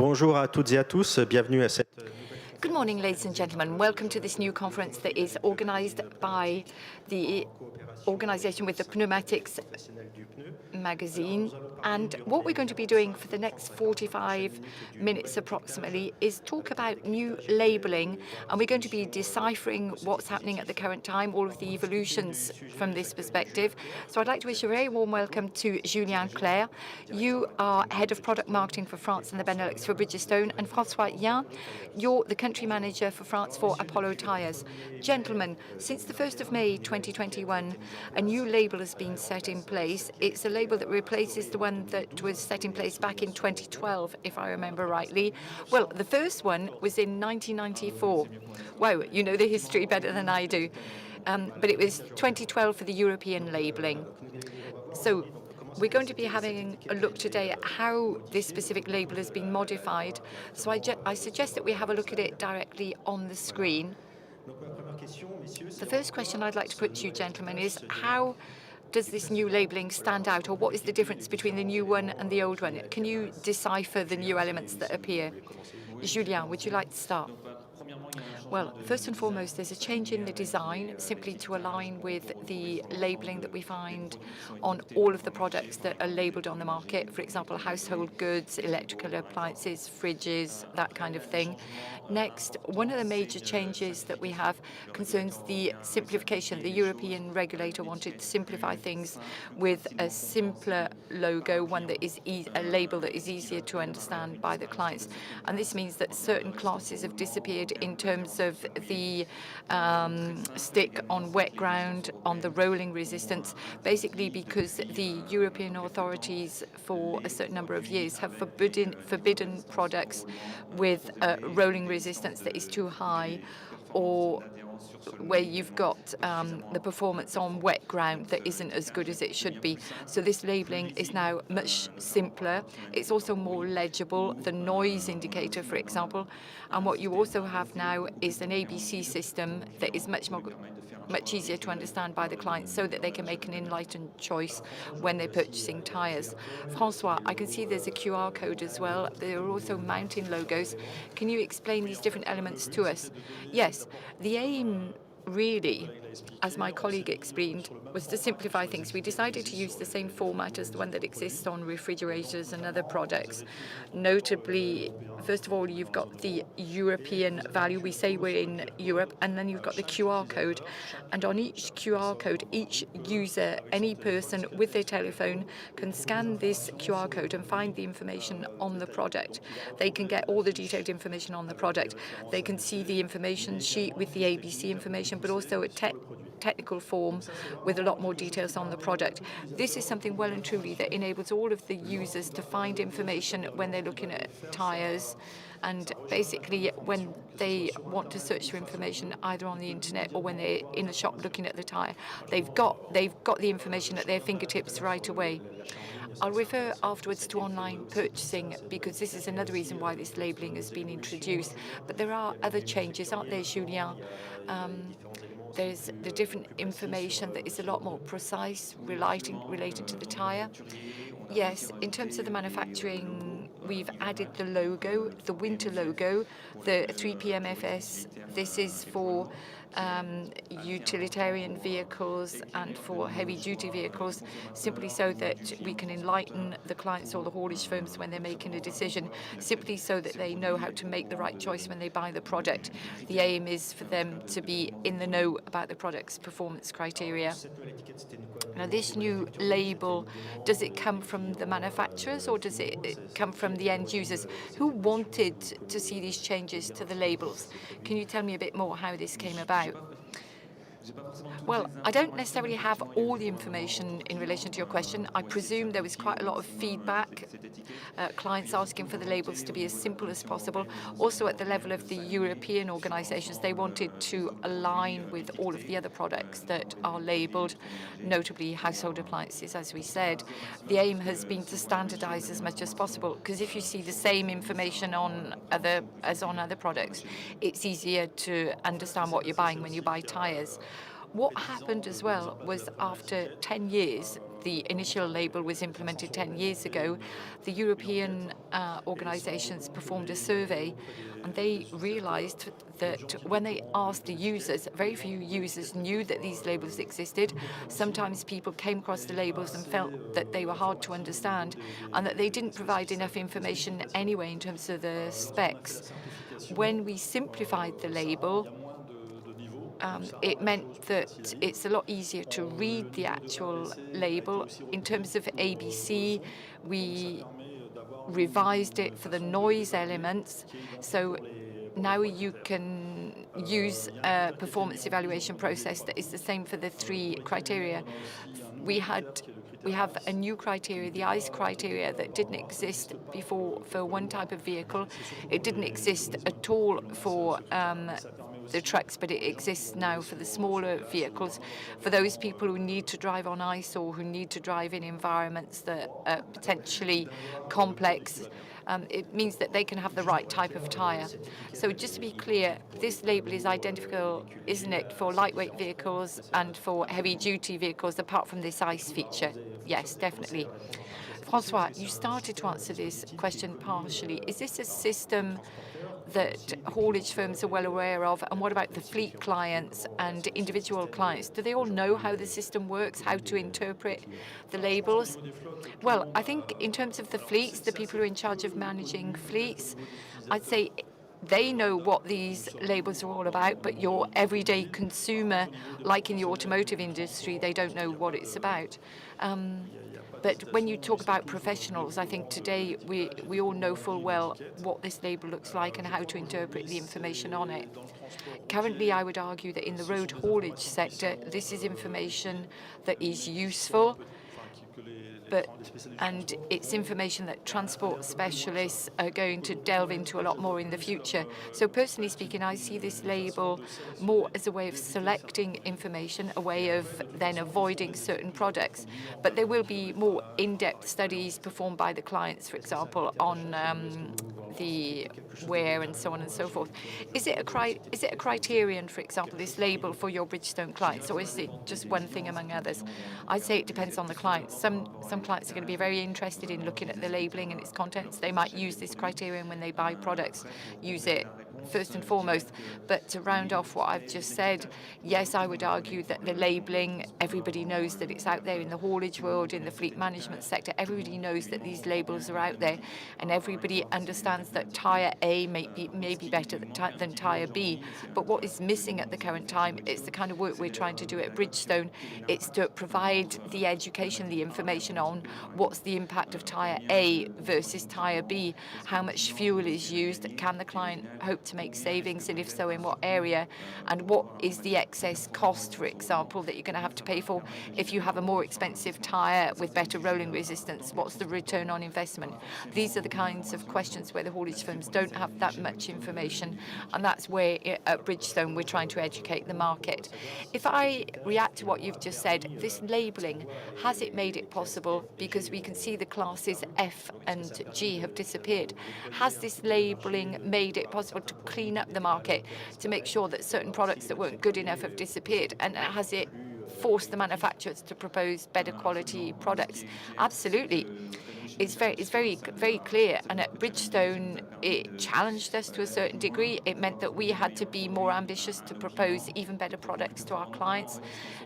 Bonjour à toutes et à tous, bienvenue à cette Good morning, ladies and gentlemen. Welcome to this new conference that is organized by the organization with the Pneumatics magazine. And what we're going to be doing for the next 45 minutes approximately is talk about new labeling. And we're going to be deciphering what's happening at the current time, all of the evolutions from this perspective. So I'd like to wish a very warm welcome to Julien Clerc. You are Head of Product Marketing for France and the Benelux for Bridgestone. And François Yen, you're the Country Manager for France for Apollo Tyres. Gentlemen, since the 1st of May 2021, a new label has been set in place. It's a label that replaces the one that was set in place back in 2012, if I remember rightly. Well, the first one was in 1994. Wow, you know the history better than I do. But it was 2012 for the European labelling. So we're going to be having a look today at how this specific label has been modified. So I suggest that we have a look at it directly on the screen. The first question I'd like to put to you, gentlemen, is how does this new labeling stand out, or what is the difference between the new one and the old one? Can you decipher the new elements that appear? Julien, would you like to start? Well, first and foremost, there's a change in the design simply to align with the labeling that we find on all of the products that are labeled on the market. For example, household goods, electrical appliances, fridges, that kind of thing. Next, one of the major changes that we have concerns the simplification. The European regulator wanted to simplify things with a simpler logo, one that is a label that is easier to understand by the clients. And this means that certain classes have disappeared in terms of the stick on wet ground, on the rolling resistance, basically because the European authorities for a certain number of years have forbidden products with rolling resistance that is too high, or where you've got the performance on wet ground that isn't as good as it should be. So this labeling is now much simpler. It's also more legible, the noise indicator, for example. And what you also have now is an ABC system that is much easier to understand by the clients so that they can make an enlightened choice when they're purchasing tyres. François, I can see there's a QR code as well. There are also mountain logos. Can you explain these different elements to us? Yes, the aim really, as my colleague explained, was to simplify things. We decided to use the same format as the one that exists on refrigerators and other products. Notably, first of all, you've got the European value. We say we're in Europe, and then you've got the QR code. And on each QR code, each user, any person with their telephone can scan this QR code and find the information on the product. They can get all the detailed information on the product. They can see the information sheet with the ABC information, but also a technical form with a lot more details on the product. This is something well and truly that enables all of the users to find information when they're looking at tyres, and basically when they want to search for information either on the internet or when they're in a shop looking at the tyre, they've got the information at their fingertips right away. I'll refer afterwards to online purchasing because this is another reason why this labelling has been introduced. But there are other changes, aren't there, Julien? There's the different information that is a lot more precise related to the tyre. Yes, in terms of the manufacturing, we've added the logo, the winter logo, the 3PMFS. This is for utilitarian vehicles and for heavy-duty vehicles, simply so that we can enlighten the clients or the haulage firms when they're making a decision, simply so that they know how to make the right choice when they buy the product. The aim is for them to be in the know about the product's performance criteria. Now, this new label, does it come from the manufacturers or does it come from the end users? Who wanted to see these changes to the labels? Can you tell me a bit more how this came about? Well, I don't necessarily have all the information in relation to your question. I presume there was quite a lot of feedback, clients asking for the labels to be as simple as possible. Also, at the level of the European organisations, they wanted to align with all of the other products that are labelled, notably household appliances, as we said. The aim has been to standardise as much as possible, because if you see the same information as on other products, it's easier to understand what you're buying when you buy tyres. What happened as well was after 10 years, the initial label was implemented 10 years ago, the European organizations performed a survey, and they realized that when they asked the users, very few users knew that these labels existed. Sometimes people came across the labels and felt that they were hard to understand and that they didn't provide enough information anyway in terms of the specs. When we simplified the label, it meant that it's a lot easier to read the actual label. In terms of ABC, we revised it for the noise elements. So now you can use a performance evaluation process that is the same for the three criteria. We have a new criteria, the ICE criteria, that didn't exist before for one type of vehicle. It didn't exist at all for the trucks, but it exists now for the smaller vehicles, for those people who need to drive on ice or who need to drive in environments that are potentially complex. It means that they can have the right type of tyre. So just to be clear, this label is identical, isn't it, for lightweight vehicles and for heavy-duty vehicles, apart from this ICE feature? Yes, definitely. Francois, you started to answer this question partially. Is this a system that haulage firms are well aware of? And what about the fleet clients and individual clients? Do they all know how the system works, how to interpret the labels? Well, I think in terms of the fleets, the people who are in charge of managing fleets, I'd say they know what these labels are all about, but your everyday consumer, like in the automotive industry, they don't know what it's about. But when you talk about professionals, I think today we all know full well what this label looks like and how to interpret the information on it. Currently, I would argue that in the road haulage sector, this is information that is useful, and it's information that transport specialists are going to delve into a lot more in the future. So personally speaking, I see this label more as a way of selecting information, a way of then avoiding certain products. But there will be more in-depth studies performed by the clients, for example, on the wear and so on and so forth. Is it a criterion, for example, this label for your Bridgestone clients, or is it just one thing among others? I'd say it depends on the client. Some clients are going to be very interested in looking at the labeling and its contents. They might use this criterion when they buy products, use it first and foremost. But to round off what I've just said, yes, I would argue that the labeling, everybody knows that it's out there in the haulage world, in the fleet management sector. Everybody knows that these labels are out there, and everybody understands that tyre A may be better than tyre B. But what is missing at the current time is the kind of work we're trying to do at Bridgestone. It's to provide the education, the information on what's the impact of tyre A versus tyre B, how much fuel is used, can the client hope to make savings, and if so, in what area, and what is the excess cost, for example, that you're going to have to pay for if you have a more expensive tyre with better rolling resistance. What's the return on investment? These are the kinds of questions where the haulage firms don't have that much information, and that's where at Bridgestone we're trying to educate the market. If I react to what you've just said, this labelling, has it made it possible? Because we can see the classes F and G have disappeared. Has this labelling made it possible to clean up the market, to make sure that certain products that weren't good enough have disappeared? And has it forced the manufacturers to propose better quality products? Absolutely. It's very clear. And at Bridgestone, it challenged us to a certain degree. It meant that we had to be more ambitious to propose even better products to our clients,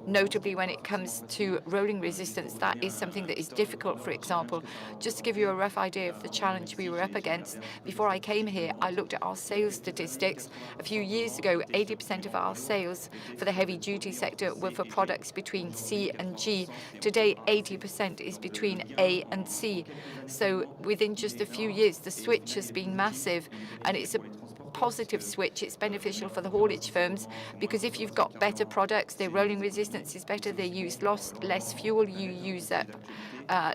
notably when it comes to rolling resistance. That is something that is difficult, for example. Just to give you a rough idea of the challenge we were up against, before I came here, I looked at our sales statistics. A few years ago, 80% of our sales for the heavy-duty sector were for products between C and G. Today, 80% is between A and C. So within just a few years, the switch has been massive, and it's a positive switch. It's beneficial for the haulage firms, because if you've got better products, their rolling resistance is better, they use less fuel, you use up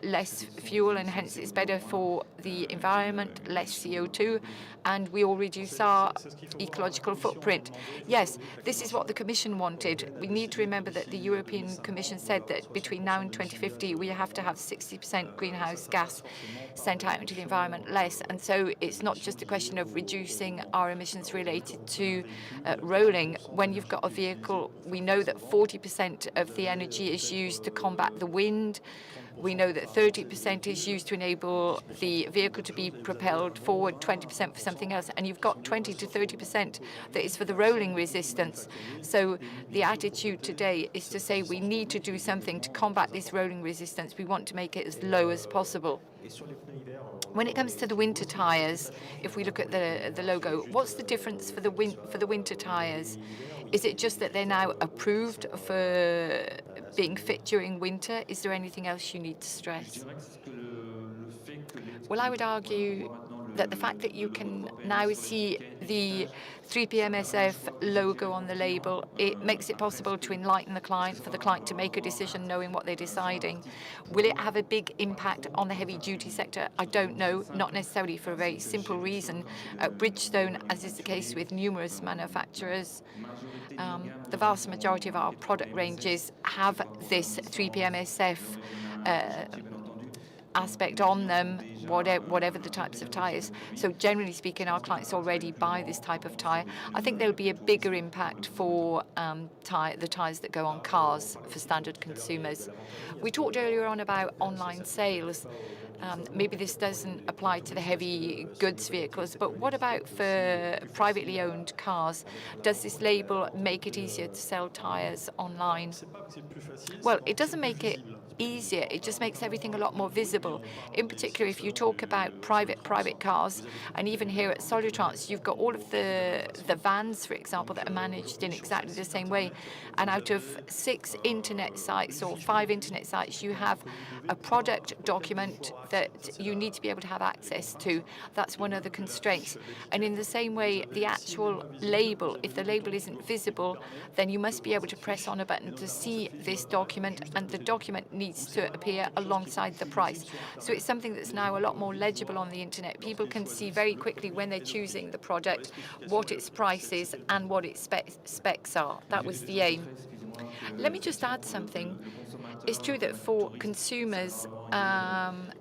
less fuel, and hence it's better for the environment, less CO2, and we all reduce our ecological footprint. Yes, this is what the Commission wanted. We need to remember that the European Commission said that between now and 2050, we have to have 60% greenhouse gas sent out into the environment less. And so it's not just a question of reducing our emissions related to rolling. When you've got a vehicle, we know that 40% of the energy is used to combat the wind. We know that 30% is used to enable the vehicle to be propelled forward, 20% for something else, and you've got 20 to 30% that is for the rolling resistance. So the attitude today is to say we need to do something to combat this rolling resistance. We want to make it as low as possible. When it comes to the winter tyres, if we look at the logo, what's the difference for the winter tyres? Is it just that they're now approved for being fit during winter? Is there anything else you need to stress? Well, I would argue that the fact that you can now see the 3PMSF logo on the label, it makes it possible to enlighten the client, for the client to make a decision knowing what they're deciding. Will it have a big impact on the heavy-duty sector? I don't know, not necessarily, for a very simple reason. At Bridgestone, as is the case with numerous manufacturers, the vast majority of our product ranges have this 3PMSF aspect on them, whatever the types of tyres. So generally speaking, our clients already buy this type of tyre. I think there'll be a bigger impact for the tyres that go on cars for standard consumers. We talked earlier on about online sales. Maybe this doesn't apply to the heavy goods vehicles, but what about for privately owned cars? Does this label make it easier to sell tyres online? Well, it doesn't make it easier. It just makes everything a lot more visible. In particular, if you talk about private cars, and even here at Solutrans, you've got all of the vans, for example, that are managed in exactly the same way. And out of 6 internet sites or 5 internet sites, you have a product document that you need to be able to have access to. That's one of the constraints. And in the same way, the actual label, if the label isn't visible, then you must be able to press on a button to see this document, and the document needs to appear alongside the price. So it's something that's now a lot more legible on the internet. People can see very quickly when they're choosing the product what its price is and what its specs are. That was the aim. Let me just add something. It's true that for consumers,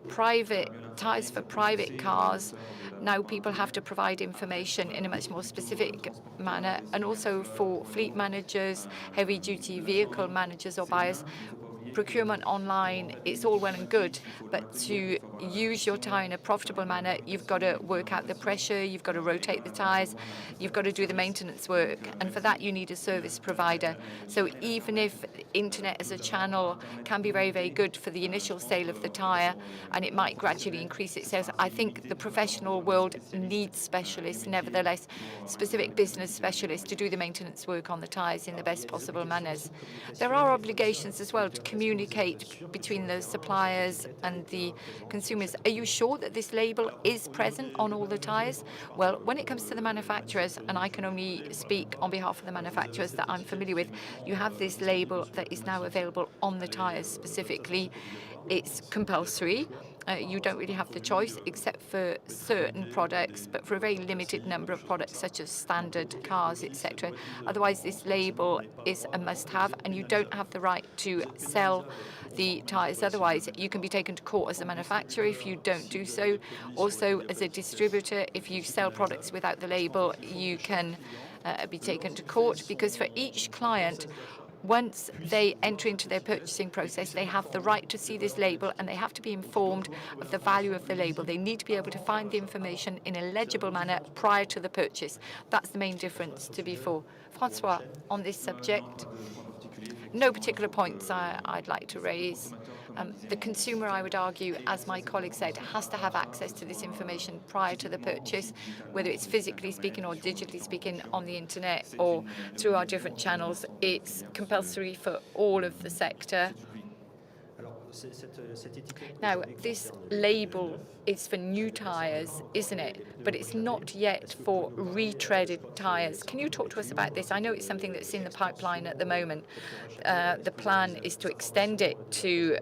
private tyres for private cars, now people have to provide information in a much more specific manner, and also for fleet managers, heavy-duty vehicle managers or buyers. Procurement online, it's all well and good, but to use your tyre in a profitable manner, you've got to work out the pressure, you've got to rotate the tyres, you've got to do the maintenance work, and for that you need a service provider. So even if internet as a channel can be very, very good for the initial sale of the tyre, and it might gradually increase its sales, I think the professional world needs specialists, nevertheless, specific business specialists to do the maintenance work on the tyres in the best possible manners. There are obligations as well to communicate between the suppliers and the consumers. Are you sure that this label is present on all the tyres? Well, when it comes to the manufacturers, and I can only speak on behalf of the manufacturers that I'm familiar with, you have this label that is now available on the tyres specifically. It's compulsory. You don't really have the choice except for certain products, but for a very limited number of products such as standard cars, etc. Otherwise, this label is a must-have, and you don't have the right to sell the tyres. Otherwise, you can be taken to court as a manufacturer if you don't do so. Also, as a distributor, if you sell products without the label, you can be taken to court, because for each client, once they enter into their purchasing process, they have the right to see this label, and they have to be informed of the value of the label. They need to be able to find the information in a legible manner prior to the purchase. That's the main difference to before. Francois, on this subject, no particular points I'd like to raise. The consumer, I would argue, as my colleague said, has to have access to this information prior to the purchase, whether it's physically speaking or digitally speaking on the internet or through our different channels. It's compulsory for all of the sector. Now, this label is for new tyres, isn't it? But it's not yet for retreaded tyres. Can you talk to us about this? I know it's something that's in the pipeline at the moment. The plan is to extend it to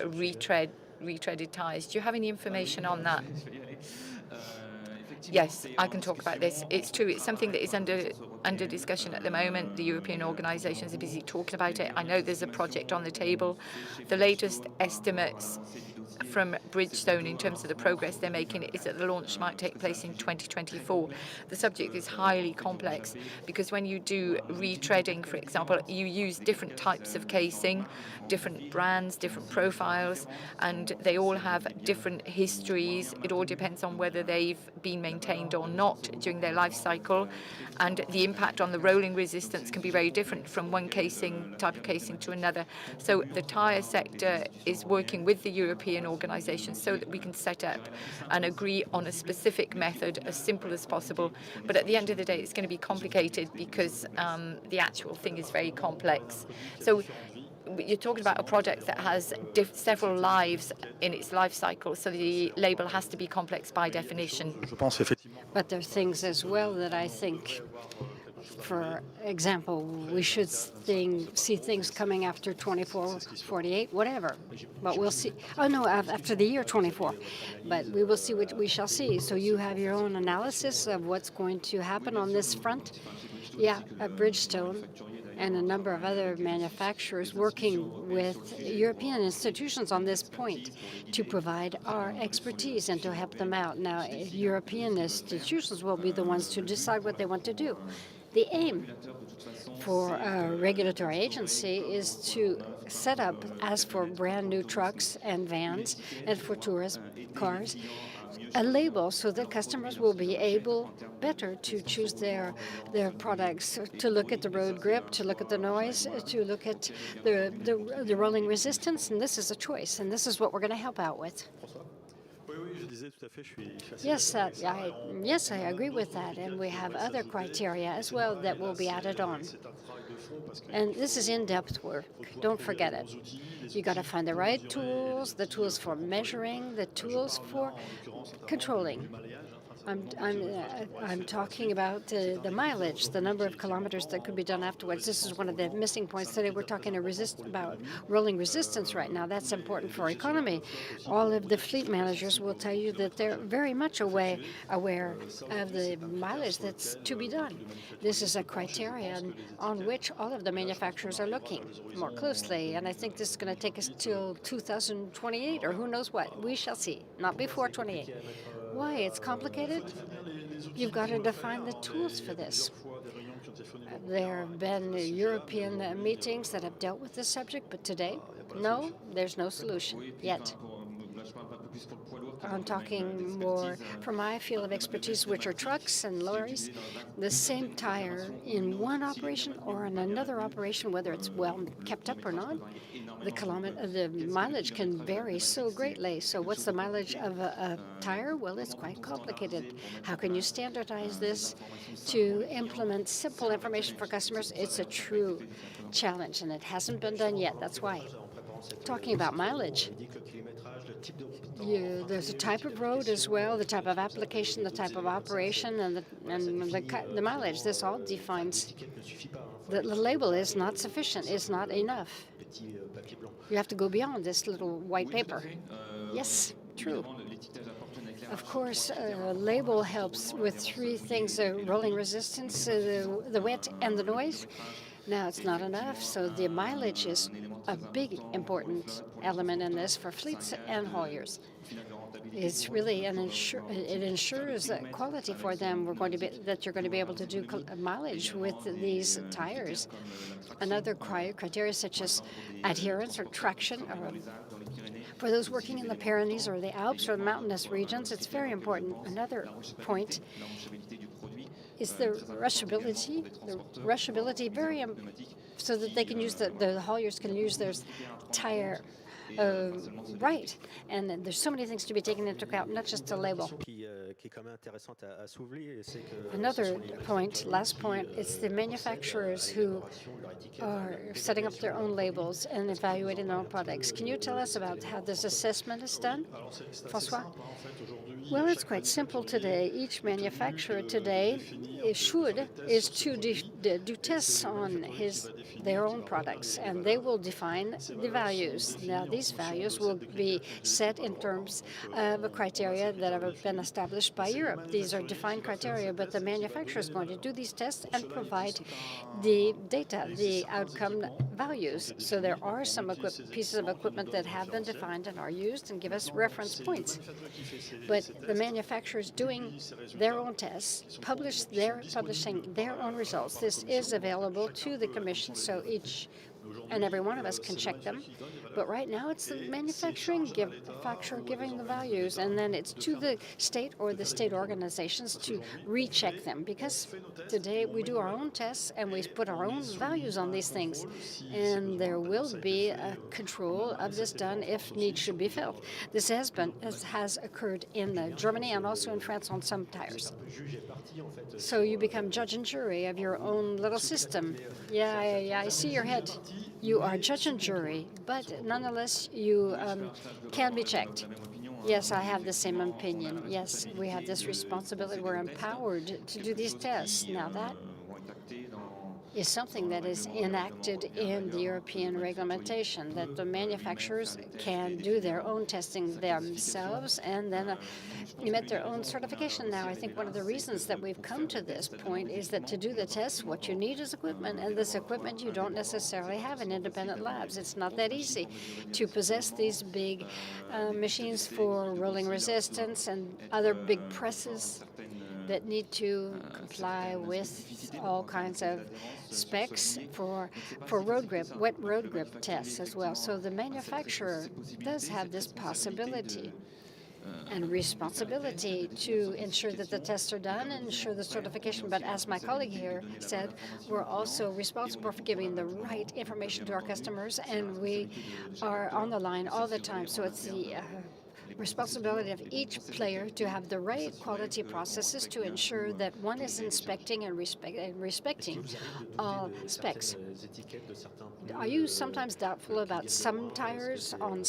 retread retreaded tyres. Do you have any information on that? Yes, I can talk about this. It's true. It's something that is under discussion at the moment. The European organisations are busy talking about it. I know there's a project on the table. The latest estimates from Bridgestone in terms of the progress they're making is that the launch might take place in 2024. The subject is highly complex because when you do retreading, for example, you use different types of casing, different brands, different profiles, and they all have different histories. It all depends on whether they've been maintained or not during their life cycle, and the impact on the rolling resistance can be very different from one type of casing to another. So the tyre sector is working with the European organisations so that we can set up and agree on a specific method as simple as possible. But at the end of the day, it's going to be complicated because the actual thing is very complex. So you're talking about a product that has several lives in its life cycle, so the label has to be complex by definition. But there are things as well that I think, for example, we should see things coming after 24, 48, whatever. But we'll see. Oh, no, after the year 24. But we will see what we shall see. So you have your own analysis of what's going to happen on this front. Yeah, at Bridgestone and a number of other manufacturers working with European institutions on this point to provide our expertise and to help them out. Now, European institutions will be the ones to decide what they want to do. The aim for a regulatory agency is to set up, as for brand new trucks and vans and for tourist cars, a label so that customers will be able better to choose their products, to look at the road grip, to look at the noise, to look at the rolling resistance, and this is a choice, and this is what we're going to help out with. Yes, I agree with that, and we have other criteria as well that will be added on. And this is in-depth work. Don't forget it. You got to find the right tools, the tools for measuring, the tools for controlling. I'm talking about the mileage, the number of kilometers that could be done afterwards. This is one of the missing points today. We're talking about rolling resistance right now. That's important for economy. All of the fleet managers will tell you that they're very much aware of the mileage that's to be done. This is a criterion on which all of the manufacturers are looking more closely, and I think this is going to take us till 2028 or who knows what. We shall see. Not before 28. Why? It's complicated. You've got to define the tools for this. There have been European meetings that have dealt with this subject, but today, no, there's no solution yet. I'm talking more from my field of expertise, which are trucks and lorries. The same tire in one operation or in another operation, whether it's well kept up or not, the mileage can vary so greatly. So what's the mileage of a tire? Well, it's quite complicated. How can you standardize this to implement simple information for customers? It's a true challenge, and it hasn't been done yet. That's why. Talking about mileage, there's a type of road as well, the type of application, the type of operation, and the mileage. This all defines that the label is not sufficient, is not enough. You have to go beyond this little white paper. Yes, true. Of course, a label helps with three things: rolling resistance, the wet, and the noise. Now, it's not enough, so the mileage is a big, important element in this for fleets and hauliers. It's really it ensures quality for them. That you're going to be able to do mileage with these tires. Another criteria such as adherence or traction, or for those working in the Pyrenees or the Alps or the mountainous regions, it's very important. Another point is the rushability. So that they can use the hauliers can use their tire right. And there's so many things to be taken into account, not just a label. Another point, last point, it's the manufacturers who are setting up their own labels and evaluating their own products. Can you tell us about how this assessment is done, François? Well, it's quite simple today. Each manufacturer today is to do tests on their own products, and they will define the values. Now, these values will be set in terms of a criteria that have been established by Europe. These are defined criteria, but the manufacturer is going to do these tests and provide the data, the outcome values. So there are some pieces of equipment that have been defined and are used and give us reference points. But the manufacturers doing their own tests, publishing their own results. This is available to the Commission, so each and every one of us can check them. But right now, it's the manufacturer giving the values, and then it's to the state or the state organizations to recheck them. Because today we do our own tests and we put our own values on these things, and there will be a control of this done if need should be felt. This has occurred in Germany and also in France on some tires. So you become judge and jury of your own little system. Yeah, I see your head. You are judge and jury, but nonetheless, you can be checked. Yes, I have the same opinion. Yes, we have this responsibility. We're empowered to do these tests. Now that is something that is enacted in the European regulation, that the manufacturers can do their own testing themselves and then emit their own certification. Now, I think one of the reasons that we've come to this point is that to do the tests, what you need is equipment, and this equipment you don't necessarily have in independent labs. It's not that easy to possess these big machines for rolling resistance and other big presses that need to comply with all kinds of specs for road grip, wet road grip tests as well. So the manufacturer does have this possibility and responsibility to ensure that the tests are done and ensure the certification. But as my colleague here said, we're also responsible for giving the right information to our customers, and we are on the line all the time. So it's the responsibility of each player to have the right quality processes to ensure that one is inspecting and respecting all specs. Are you sometimes doubtful about some tires on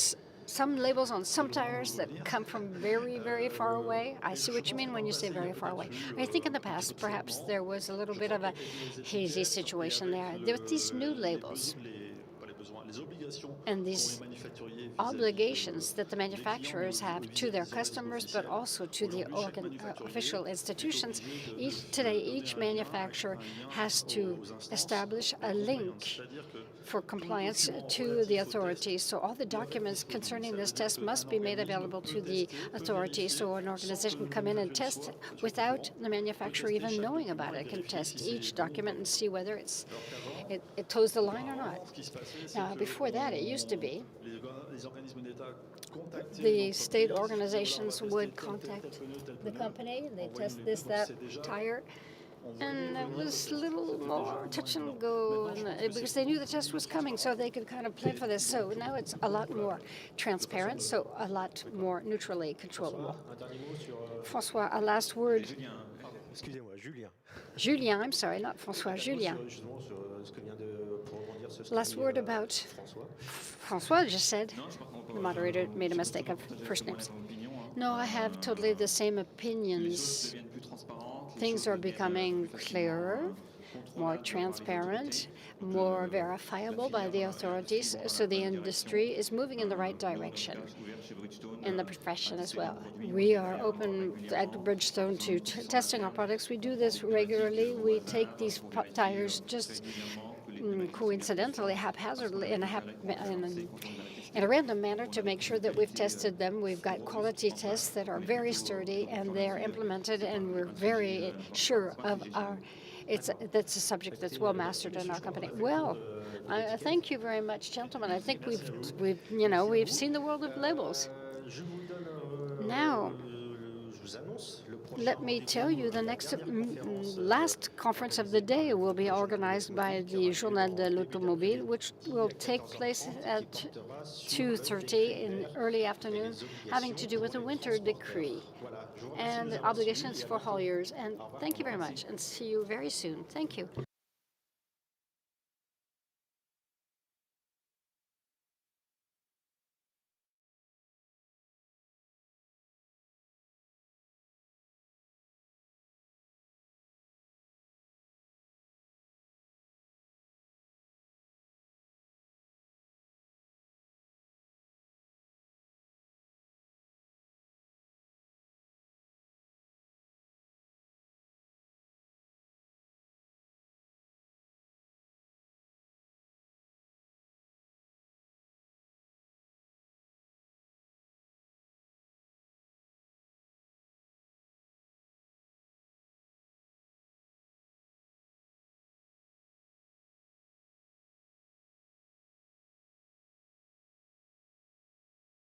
some labels on some tires that come from very, very far away? I see what you mean when you say very far away. I think in the past, perhaps there was a little bit of a hazy situation there. There were these new labels and these obligations that the manufacturers have to their customers, but also to the official institutions. Today, each manufacturer has to establish a link for compliance to the authorities. So all the documents concerning this test must be made available to the authorities, so an organization can come in and test without the manufacturer even knowing about it. It can test each document and see whether it toes the line or not. Now, before that, it used to be the state organizations would contact the company, they test that tire, and it was a little more touch and go, because they knew the test was coming, so they could kind of plan for this. So now it's a lot more transparent, so a lot more neutrally controllable. François, a last word. Julien, I'm sorry, not François, Julien. Last word about François just said. The moderator made a mistake of first names. No, I have totally the same opinions. Things are becoming clearer, more transparent, more verifiable by the authorities, so the industry is moving in the right direction, in the profession as well. We are open at Bridgestone to testing our products. We do this regularly. We take these tires just coincidentally, haphazardly, in a random manner to make sure that we've tested them. We've got quality tests that are very sturdy and they're implemented, and we're very sure of that's a subject that's well mastered in our company. Well, thank you very much, gentlemen. I think we've seen the world of labels. Now, let me tell you, the last conference of the day will be organized by the Journal de l'Automobile, which will take place at 2:30 in early afternoon, having to do with the winter decree and obligations for hauliers. And thank you very much, and see you very soon. Thank you.